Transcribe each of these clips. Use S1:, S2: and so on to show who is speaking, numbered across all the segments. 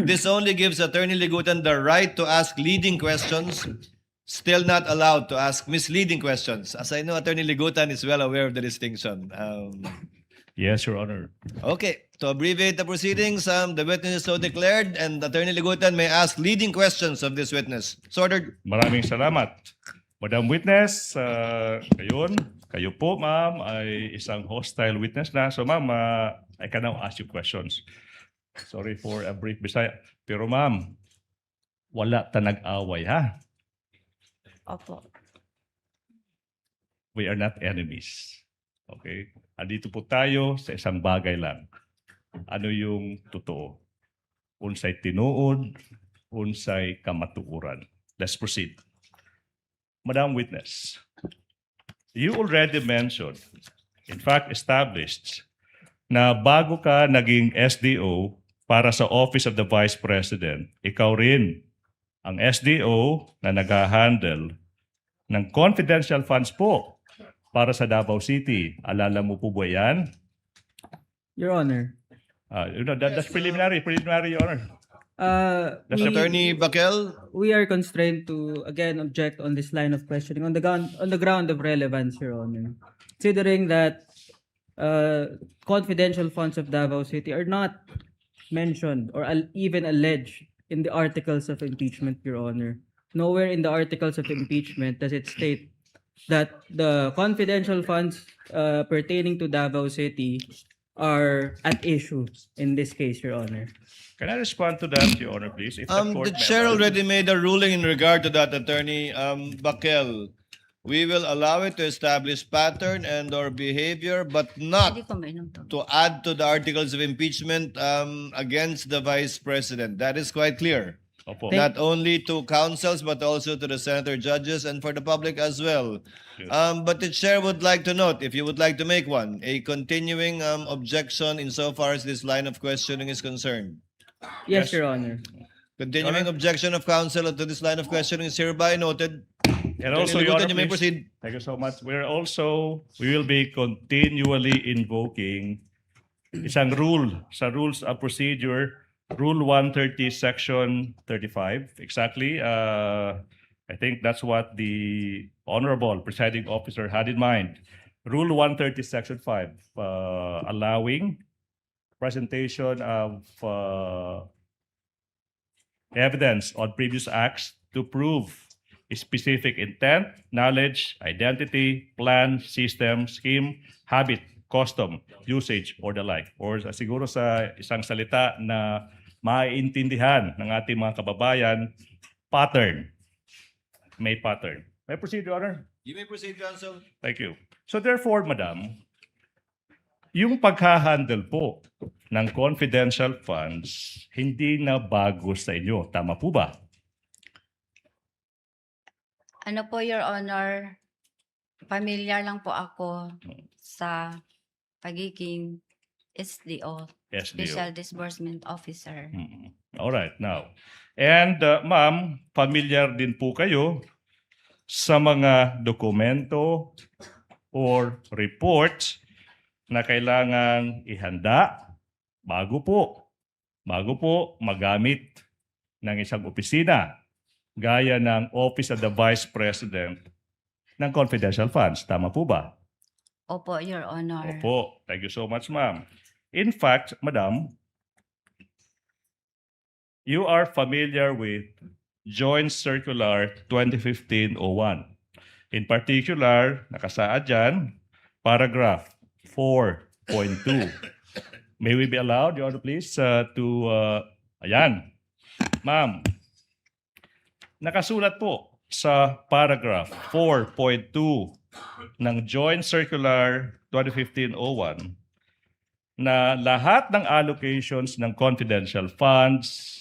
S1: This only gives Attorney Ligutan the right to ask leading questions, still not allowed to ask misleading questions. As I know, Attorney Ligutan is well aware of the distinction.
S2: Yes, Your Honor.
S1: Okay, to abbreviate the proceedings, the witness is so declared and Attorney Ligutan may ask leading questions of this witness. So ordered.
S2: Maraming salamat. Madam Witness, kayo po ma'am ay isang hostile witness na. So ma'am, I can now ask you questions. Sorry for a brief Bisaya. Pero ma'am, wala tanag-away ha?
S3: Opo.
S2: We are not enemies. Okay? Andito po tayo sa isang bagay lang. Ano yung totoo? Unsay tinuod, unsay kamatuoran. Let's proceed. Madam Witness, you already mentioned, in fact established, na bago ka naging SDO para sa Office of the Vice President, ikaw rin ang SDO na nag-handle ng confidential funds po para sa Davao City. Alala mo po ba yan?
S4: Your Honor,
S2: That's preliminary, Your Honor. That's
S1: Attorney Bakel,
S4: we are constrained to again object on this line of questioning on the ground of relevance, Your Honor. Considering that confidential funds of Davao City are not mentioned or even alleged in the articles of impeachment, Your Honor. Nowhere in the articles of impeachment does it state that the confidential funds pertaining to Davao City are at issue in this case, Your Honor.
S2: Can I respond to that, Your Honor, please? If
S1: the chair already made a ruling in regard to that, Attorney Bakel. We will allow it to establish pattern and or behavior, but not
S3: Hindi ko mainom to.
S1: to add to the articles of impeachment against the Vice President. That is quite clear.
S2: Opo.
S1: Not only to councils, but also to the senator judges and for the public as well.
S2: Yes.
S1: But the chair would like to note, if you would like to make one, a continuing objection insofar as this line of questioning is concerned.
S4: Yes,
S2: Yes.
S4: Your Honor.
S1: Continuing objection of counsel to this line of questioning is hereby noted.
S2: And also,
S1: Attorney
S2: Your
S1: Ligutan,
S2: Honor,
S1: you may
S2: please.
S1: proceed.
S2: Thank you so much. We will be continually invoking isang rule sa rules of procedure, Rule 130, Section 35. Exactly. I think that's what the Honorable Presiding Officer had in mind. Rule 130, Section 5, allowing presentation of evidence on previous acts to prove specific intent, knowledge, identity, plan, system, scheme, habit, custom, usage, or the like. Or siguro sa isang salita na maiintindihan ng ating mga kababayan, pattern. May pattern. May proceed, Your Honor?
S1: You may proceed, counsel.
S2: Thank you. So therefore, Madam, yung paghahandle po ng confidential funds, hindi na bago sa inyo. Tama po ba?
S3: Ano po, Your Honor, familiar lang po ako sa pagiging SDO,
S2: SDO.
S3: Special Disbursement Officer.
S2: Alright, now. And ma'am, familiar din po kayo sa mga dokumento or reports na kailangan ihanda bago po magamit ng isang opisina gaya ng Office of the Vice President ng confidential funds. Tama po ba?
S3: Opo, Your Honor.
S2: Opo. Thank you so much, ma'am. In fact, madam, you are familiar with Joint Circular 2015-01. In particular, nakasaad dyan, paragraph 4.2. May we be allowed, Your Honor, please, ayan. Ma'am, nakasulat po sa paragraph 4.2 ng Joint Circular 2015-01 na lahat ng allocations ng confidential funds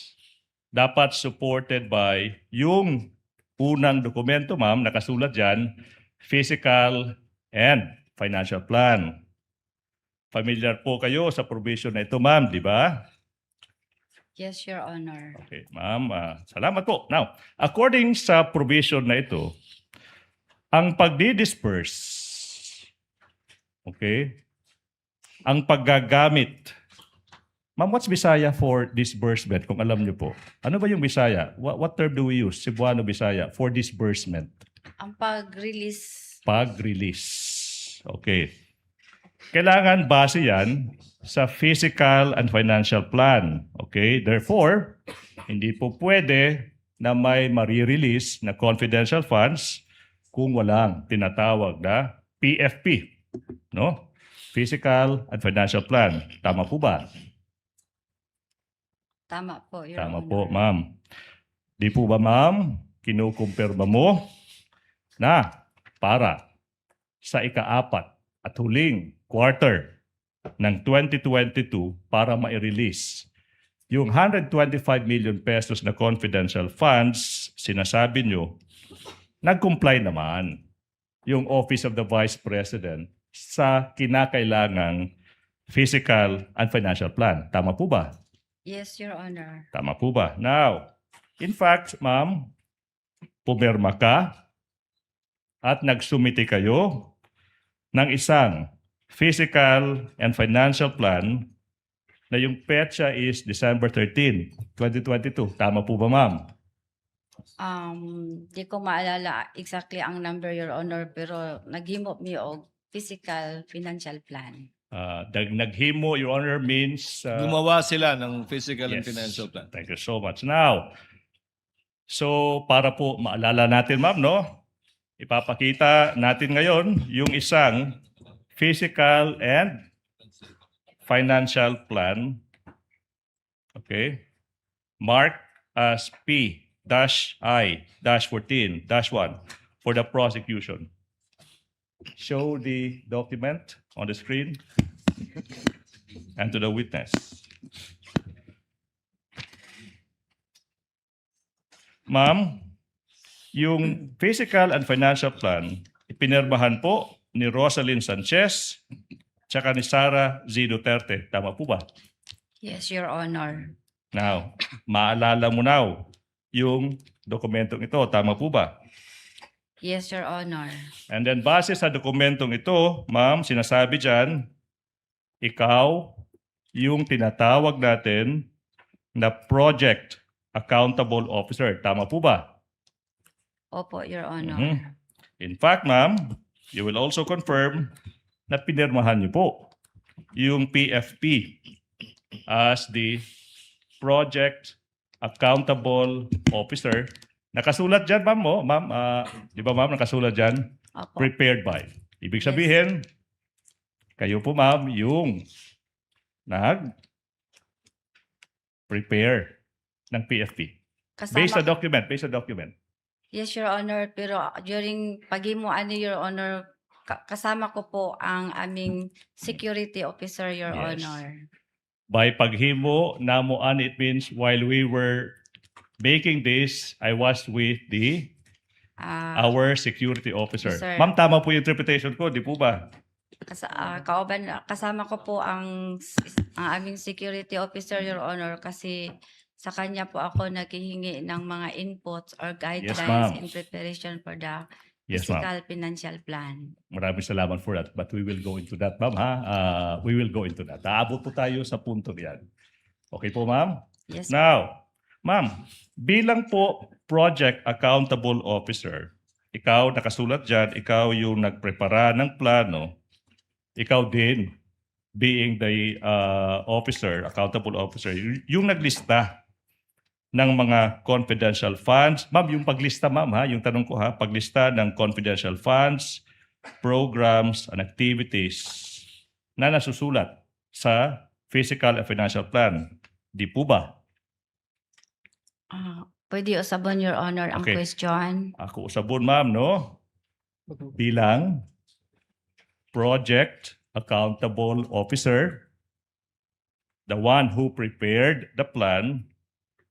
S2: dapat supported by yung unang dokumento, ma'am, nakasulat dyan, physical and financial plan. Familiar po kayo sa provision na ito, ma'am, di ba?
S3: Yes, Your Honor.
S2: Okay, ma'am, salamat po. Now, according sa provision na ito, ang pagdi-disperse, okay, ang paggagamit Ma'am, what's Bisaya for disbursement? Kung alam niyo po. Ano ba yung Bisaya? What term do we use? Cebuano Bisaya for disbursement.
S3: Ang pag-release,
S2: Pag-release. Okay. Kailangan base yan sa physical and financial plan. Okay? Therefore, hindi po pwede na may marirelease na confidential funds kung walang tinatawag na PFP. No? Physical and financial plan. Tama po ba?
S3: tama po, Your
S2: Tama
S3: Honor.
S2: po, ma'am. Di po ba, ma'am, kinukumpirma mo na para sa ika-4 at huling quarter ng 2022 para ma-release yung 125 million pesos na confidential funds, sinasabi nyo, nag-comply naman yung Office of the Vice President sa kinakailangang physical and financial plan. Tama po ba?
S3: Yes, Your Honor.
S2: Tama po ba? Now, in fact, ma'am, pumirma ka at nagsumite kayo ng isang physical and financial plan na yung petsa is December 13, 2022. Tama po ba, ma'am?
S3: Di ko maalala exactly ang number, Your Honor, pero naghimo mi og physical financial plan.
S2: Naghimo, Your Honor, means...
S1: Gumawa sila ng physical and
S2: yes.
S1: financial plan.
S2: Thank you so much. Now, so para po maalala natin, ma'am, no? Ipapakita natin ngayon yung isang physical and financial plan. Okay? Marked as P-I-14-1 for the prosecution. Show the document on the screen and to the witness. Ma'am, yung physical and financial plan, ipinirmahan po ni Rosalyn Sanchez tsaka ni Sara Z. Duterte. Tama po ba?
S3: Yes, Your Honor.
S2: Now, maalala mo now yung dokumentong ito. Tama po ba?
S3: Yes, Your Honor.
S2: And then base sa dokumentong ito, ma'am, sinasabi dyan, ikaw yung tinatawag natin na Project Accountable Officer. Tama po ba?
S3: Opo, Your Honor.
S2: Mhm. In fact, ma'am, you will also confirm na pinirmahan niyo po yung PFP as the Project Accountable Officer. Nakasulat dyan, ma'am, mo. Ma'am, di ba, ma'am, nakasulat dyan?
S3: Opo.
S2: Prepared by. Ibig
S3: Yes.
S2: sabihin, kayo po, ma'am, yung nag-prepare ng PFP. Based sa
S3: Kasama,
S2: document.
S3: yes, Your Honor, pero during paghimo ani, Your Honor, kasama ko po ang aming security officer, Your
S2: Yes.
S3: Honor.
S2: By paghimo, namuan, it means while we were making this, I was with our security officer.
S3: Yes, sir.
S2: Ma'am, tama po yung interpretation ko, di po ba?
S3: Kasama ko po ang aming security officer, Your Honor, kasi sa kanya po ako naghihingi ng mga inputs or guidelines
S2: ma'am.
S3: in preparation for the
S2: Yes, ma'am.
S3: physical financial plan.
S2: Maraming salamat for that. But we will go into that, ma'am, ha? We will go into that. Aabot po tayo sa punto yan. Okay po, ma'am?
S3: Yes,
S2: Now, ma'am, bilang po Project Accountable Officer, ikaw nakasulat dyan, ikaw yung nagprepara ng plano, ikaw din, being the officer, accountable officer, yung naglista ng mga confidential funds. Ma'am, yung paglista, ma'am, ha? Yung tanong ko, ha? Paglista ng confidential funds, programs, and activities na nasusulat sa physical and financial plan. Di po ba?
S3: Pwede usabon, Your Honor, ang
S2: Okay.
S3: question.
S2: Ako usabon, ma'am, no? Bilang Project Accountable Officer, the one who prepared the plan,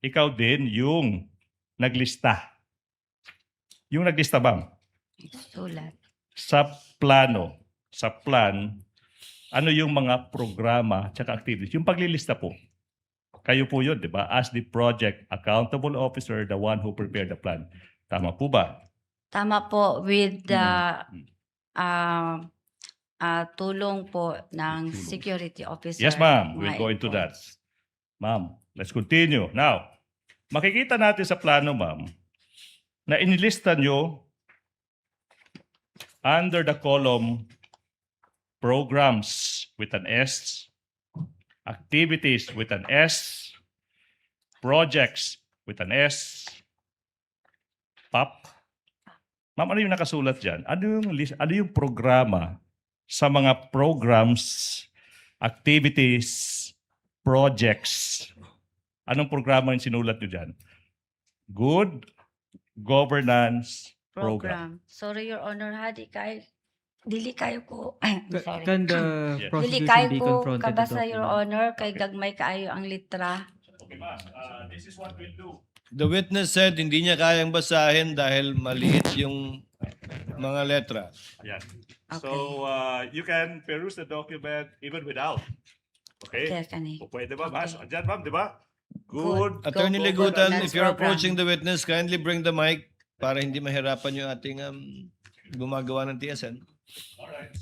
S2: ikaw din yung naglista. Yung naglista, ma'am,
S3: Sulat.
S2: sa plano, sa plan, ano yung mga programa tsaka activities. Yung paglilista po. Kayo po yun, di ba? As the Project Accountable Officer, the one who prepared the plan. Tama po ba?
S3: Tama po with the tulong po ng security officer.
S2: Yes, ma'am. We'll
S3: mga
S2: go into that.
S3: inputs.
S2: Ma'am, let's continue. Now, makikita natin sa plano, ma'am, na inilista nyo under the column programs with an S, activities with an S, projects with an S, PAP. Ma'am, ano yung nakasulat dyan? Ano yung programa sa mga programs, activities, projects? Anong programa yung sinulat nyo dyan? Good governance program.
S3: Sorry, Your Honor, dili kayo ko, sorry.
S4: Can the
S2: Yes.
S3: Dili
S4: prosecution
S3: kayo
S4: be
S3: ko
S4: confronted to
S3: kabasa, Your
S4: document?
S3: Honor, kay gagmay kaayo ang litra.
S2: Okay, ma'am. This is what we'll do.
S1: The witness said hindi niya kayang basahin dahil maliit yung mga letra.
S2: Yeah.
S3: Okay.
S2: So, you can peruse the document even without. Okay?
S3: Okay, kani.
S2: O pwede ba, ma'am?
S3: Okay.
S2: Diyan, ma'am, di ba? Good.
S1: Attorney
S3: Go
S1: Legutan,
S3: governance
S1: if you're
S3: program.
S1: approaching the witness, kindly bring the mic para hindi mahirapan yung ating gumagawa ng TSN.
S2: Alright.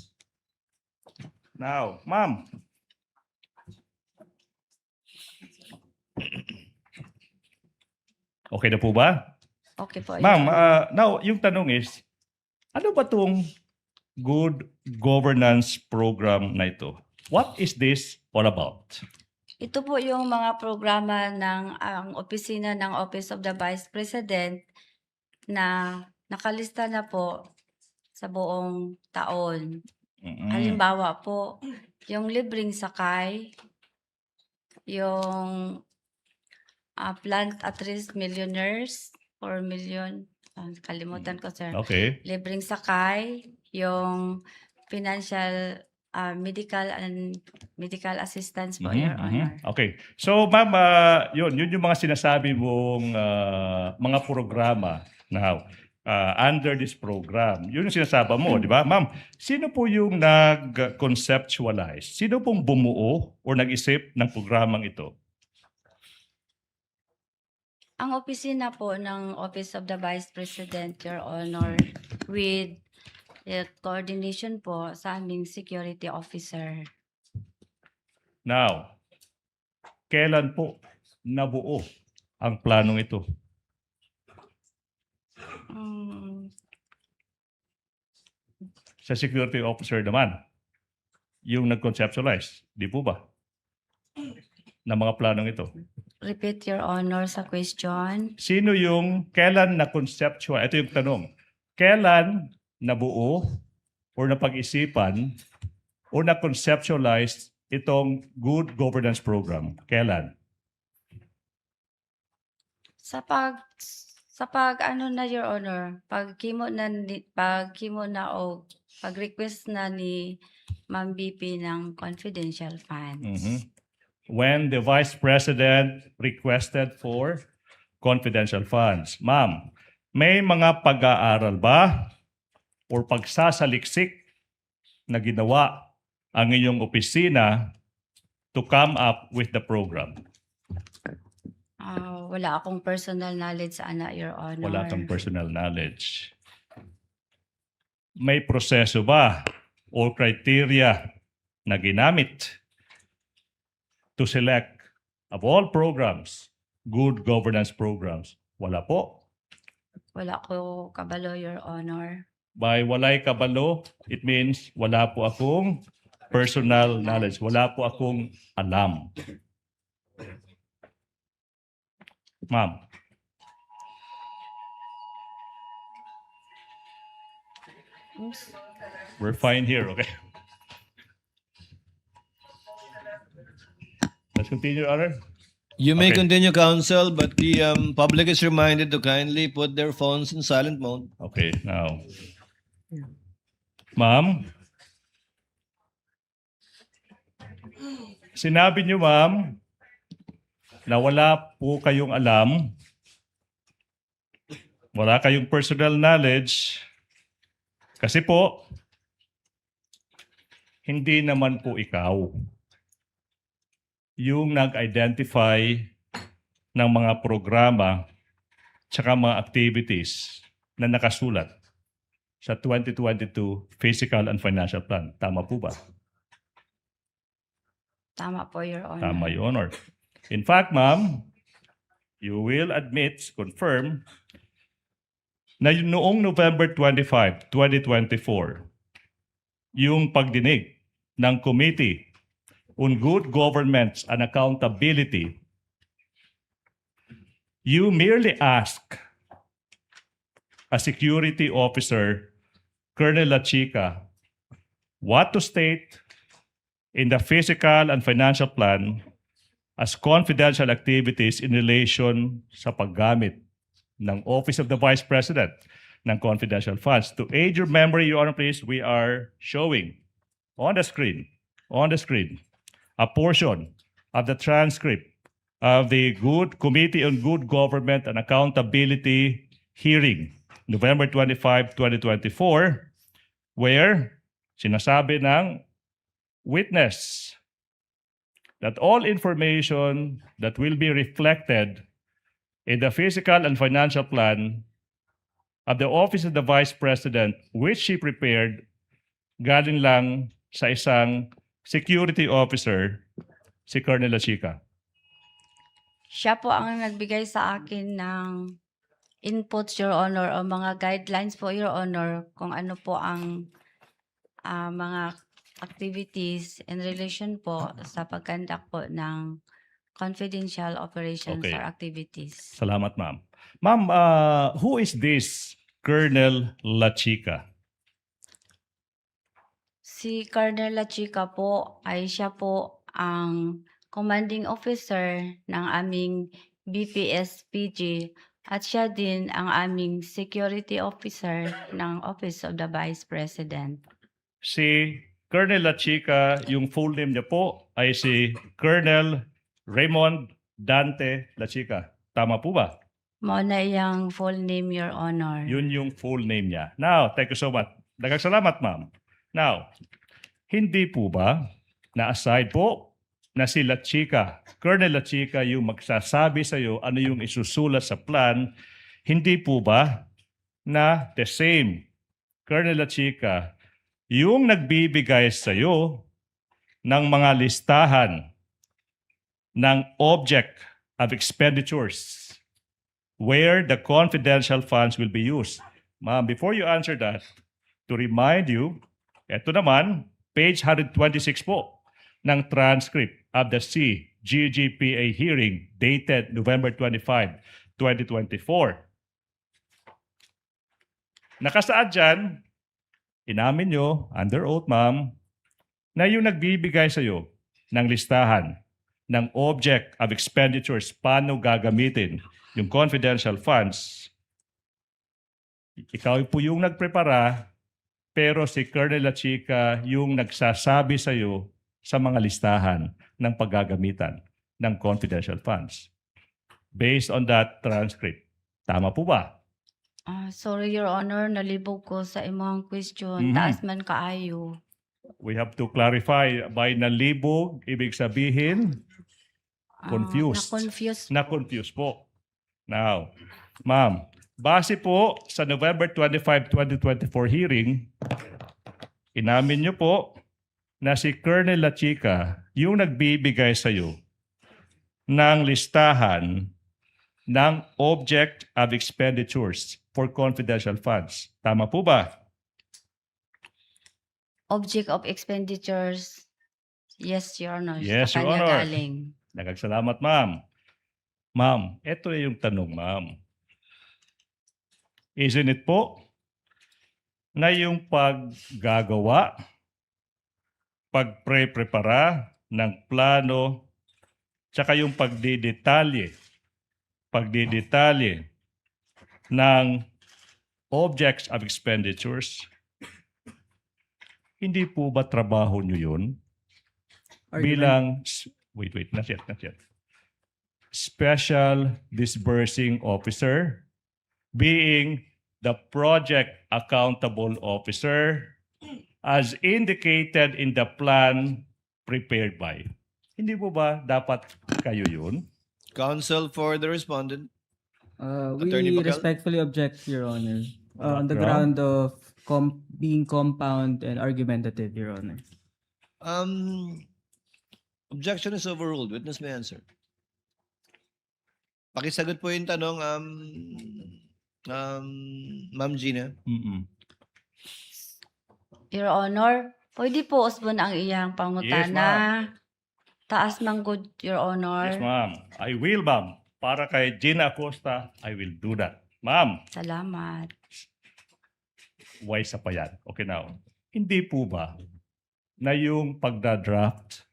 S2: Now, ma'am. Okay na po ba?
S3: Okay po, Your
S2: Ma'am,
S3: Honor.
S2: now, yung tanong is, ano ba itong good governance program na ito? What is this all about?
S3: Ito po yung mga programa ng ang opisina ng Office of the Vice President na nakalista na po sa buong taon.
S2: Mm-mm.
S3: Halimbawa po, yung libreng sakay, yung plant at risk millionaires, 4 million, kalimutan ko sir.
S2: Okay.
S3: Libreng sakay, yung financial medical assistance po, Your Honor.
S2: Okay. So, ma'am, yun yung mga sinasabi mong mga programa now under this program. Yun yung sinasabi mo, di ba? Ma'am, sino po yung nag-conceptualize? Sino pong bumuo o nag-isip ng programang ito?
S3: Ang opisina po ng Office of the Vice President, Your Honor, with coordination po sa aming security officer.
S2: Now, kailan po nabuo ang planong ito? Sa security officer naman, yung nag-conceptualize, di po ba? Na mga planong ito.
S3: Repeat, Your Honor, sa question.
S2: Sino yung kailan na-conceptual? Ito yung tanong. Kailan nabuo o napag-isipan o na-conceptualize itong good governance program? Kailan?
S3: Sa pag ano na, Your Honor, pag-request na ni Ma'am BP ng confidential funds.
S2: Mhm. When the Vice President requested for confidential funds. Ma'am, may mga pag-aaral ba o pagsasaliksik na ginawa ang inyong opisina to come up with the program?
S3: Wala akong personal knowledge sa ana, Your Honor.
S2: Wala kang personal knowledge. May proseso ba o criteria na ginamit to select of all programs, good governance programs? Wala po.
S3: Wala ko kabalo, Your Honor.
S2: By walay kabalo, it means wala po akong personal knowledge. Wala po akong alam. Ma'am.
S3: Oops.
S2: We're fine here, okay? Let's continue, Your Honor.
S1: You may
S2: Okay.
S1: continue, counsel, but the public is reminded to kindly put their phones in silent mode.
S2: Okay, now. Ma'am, sinabi niyo, ma'am, na wala po kayong alam, wala kayong personal knowledge, kasi po, hindi naman po ikaw yung nag-identify ng mga programa tsaka mga activities na nakasulat sa 2022 Physical and Financial Plan. Tama po ba?
S3: Tama po, Your Honor.
S2: Tama, Your Honor. In fact, ma'am, you will admit, confirm, na noong November 25, 2024, yung pagdinig ng Committee on Good Governance and Accountability, you merely ask a security officer, Colonel Lachica, what to state in the physical and financial plan as confidential activities in relation sa paggamit ng Office of the Vice President ng confidential funds. To aid your memory, Your Honor, please, we are showing on the screen, a portion of the transcript of the Committee on Good Government and Accountability hearing, November 25, 2024, where sinasabi ng witness that all information that will be reflected in the physical and financial plan of the Office of the Vice President, which she prepared, galing lang sa isang security officer, si Colonel Lachica.
S3: Siya po ang nagbigay sa akin ng inputs, Your Honor, o mga guidelines po, Your Honor, kung ano po ang mga activities in relation po sa pag-conduct po ng confidential operations
S2: Okay.
S3: or activities.
S2: Salamat, ma'am. Ma'am, who is this Colonel Lachica?
S3: Si Colonel Lachica po ay siya po ang commanding officer ng aming BPS-PG at siya din ang aming security officer ng Office of the Vice President.
S2: Si Colonel Lachica, yung full name niya po ay si Colonel Raymond Dante Lachica. Tama po ba?
S3: Muna iyang full name, Your Honor.
S2: Yun yung full name niya. Now, thank you so much. Daghang salamat, ma'am. Now, hindi po ba na aside po na si Lachica, Colonel Lachica yung magsasabi sa iyo ano yung isusulat sa plan, hindi po ba na the same Colonel Lachica yung nagbibigay sa iyo ng mga listahan ng object of expenditures where the confidential funds will be used? Ma'am, before you answer that, to remind you, eto naman, page 126 po ng transcript of the CGGPA hearing dated November 25, 2024. Nakasaad dyan, inamin nyo, under oath, ma'am, na yung nagbibigay sa iyo ng listahan ng object of expenditures, paano gagamitin yung confidential funds, ikaw po yung nagprepara, pero si Colonel Lachica yung nagsasabi sa iyo sa mga listahan ng paggagamitan ng confidential funds. Based on that transcript. Tama po ba?
S3: Sorry, Your Honor, nalibog ko sa imong question.
S2: Mhm.
S3: Taas man kaayo.
S2: We have to clarify by nalibog, ibig sabihin, confused.
S3: Na-confuse.
S2: po. Now, ma'am, base po sa November 25, 2024 hearing, inamin niyo po na si Colonel Lachica yung nagbibigay sa iyo ng listahan ng object of expenditures for confidential funds. Tama po ba?
S3: Object of expenditures. Yes, Your Honor.
S2: Yes,
S3: Sa
S2: Your
S3: kanya
S2: Honor.
S3: galing.
S2: Nagagsalamat, ma'am. Ma'am, ito na yung tanong, ma'am. Isn't it po na yung paggagawa, pagpre-prepara ng plano, tsaka yung pagdidetalye ng objects of expenditures, hindi po ba trabaho nyo yun? Bilang, wait, not yet. Special Disbursing Officer, being the project accountable officer as indicated in the plan prepared by. Hindi po ba dapat kayo yun?
S1: Counsel for the respondent.
S4: We
S1: Attorney Bacal?
S4: respectfully object, Your Honor, on the
S2: Background?
S4: ground of being compound and argumentative, Your Honor.
S1: Objection is overruled. Witness may answer. Pakisagot po yung tanong, Ma'am Gina.
S2: Mm-mm.
S3: Your Honor, pwede po usbon ang iyang
S2: Yes,
S3: pangutana. Taas man good, Your Honor.
S2: Yes, ma'am. I will, ma'am. Para kay Gina Acosta, I will do that. Ma'am,
S3: Salamat.
S2: wise pa yan. Okay now. Hindi po ba na yung pagdadraft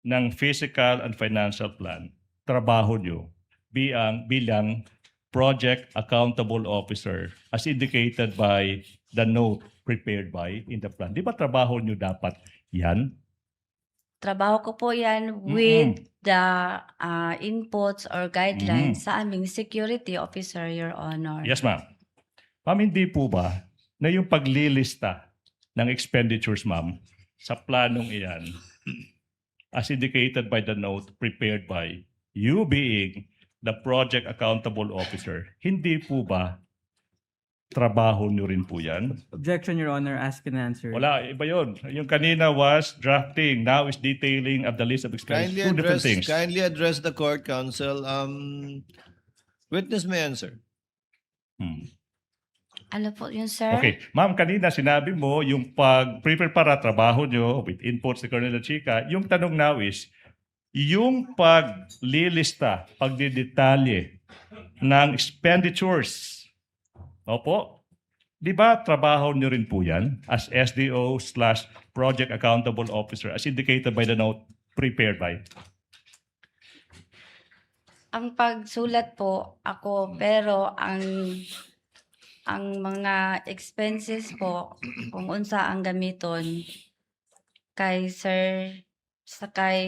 S2: ng physical and financial plan, trabaho nyo bilang project accountable officer as indicated by the note prepared by in the plan. Di ba trabaho nyo dapat yan?
S3: Trabaho ko po yan with the inputs or guidelines sa aming security officer, Your Honor.
S2: Yes, ma'am. Ma'am, hindi po ba na yung paglilista ng expenditures, ma'am, sa planong iyan, as indicated by the note prepared by you being the project accountable officer, hindi po ba trabaho nyo rin po yan?
S4: Objection, Your Honor. Ask and answer.
S2: Wala, iba yun. Yung kanina was drafting, now is detailing of the list of expenditures. Two different things.
S1: Kindly address the court, counsel. Witness may answer.
S3: Ano po yun, sir?
S2: Okay. Ma'am, kanina sinabi mo yung pag-prepare para trabaho nyo with inputs ni Colonel Chica, yung tanong now is, yung paglilista, pagdidetalye ng expenditures, opo, di ba trabaho nyo rin po yan as SDO/Project Accountable Officer as indicated by the note prepared by?
S3: Ang pagsulat po ako, pero ang mga expenses po, kung unsa ang gamiton, kay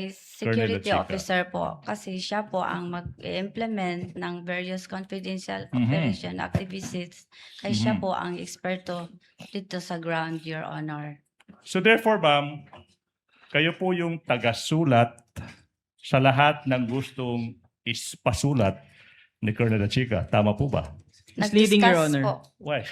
S3: security
S2: Chica.
S3: officer po. Kasi siya po ang mag-implement ng various confidential
S2: Mhm.
S3: operation activities. Kay siya
S2: Mhm.
S3: po ang eksperto dito sa ground, Your Honor.
S2: So therefore, ma'am, kayo po yung tagasulat sa lahat ng gustong ispasulat ni Colonel Chica. Tama po ba?
S4: Misleading, Your
S3: Nag-discuss
S4: Honor.
S3: po.
S2: Why?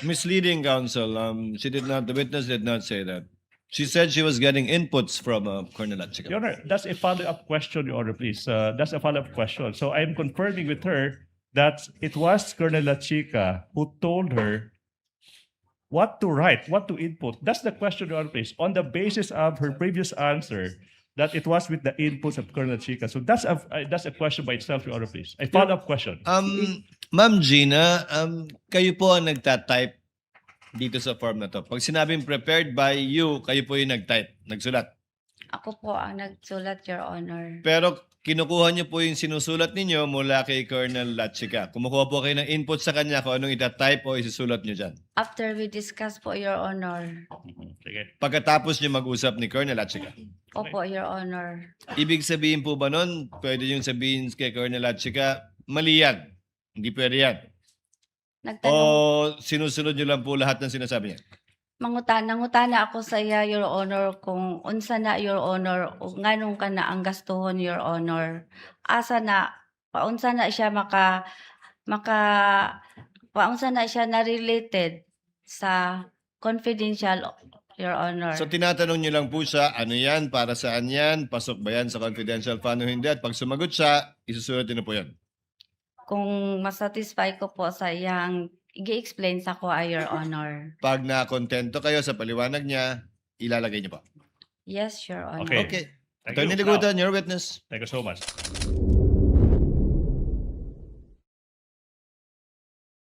S1: Misleading, counsel. The witness did not say that. She said she was getting inputs from Colonel Atchica.
S2: Your Honor, that's a follow-up question, Your Honor, please. That's a follow-up question. So I'm confirming with her that it was Colonel Chica who told her what to write, what to input. That's the question, Your Honor, please. On the basis of her previous answer, that it was with the inputs of Colonel Chica. So that's a question by itself, Your Honor, please. A follow-up question.
S1: Ma'am Gina, kayo po ang nagtatype dito sa form na to. Pag sinabing prepared by you, kayo po yung nagtype, nagsulat.
S3: Ako po ang nagsulat, Your Honor.
S1: Pero kinukuha niyo po yung sinusulat ninyo mula kay Colonel Latchika. Kumukuha po kayo ng input sa kanya kung anong itatype o isusulat niyo dyan.
S3: After we discuss po, Your Honor.
S2: Sige.
S1: Pagkatapos niyo mag-usap ni Colonel Latchika.
S3: Opo, Your Honor.
S1: Ibig sabihin po ba nun, pwede yung sabihin kay Colonel Latchika, mali yan. Hindi pwede yan. O
S3: Nagtanong,
S1: sinusunod niyo lang po lahat ng sinasabi niya?
S3: nangutana ako sa iya, Your Honor, kung unsa na, Your Honor, o nganong ka na ang gastuhon, Your Honor. Asa na, paunsa na siya paunsa na siya na related sa confidential, Your Honor.
S1: So tinatanong niyo lang po siya, ano yan, para saan yan, pasok ba yan sa confidential fund o hindi? At pag sumagot siya, isusulat niyo na po yan.
S3: Kung masatisfy ko po sa iyang i-explain sa ko, Your Honor.
S1: Pag na-kontento kayo sa paliwanag niya, ilalagay niyo pa.
S3: Yes, Your Honor.
S2: Okay.
S1: Okay.
S2: Thank
S1: Attorney
S2: you.
S1: Ligutan, your witness.
S2: Thank you so much.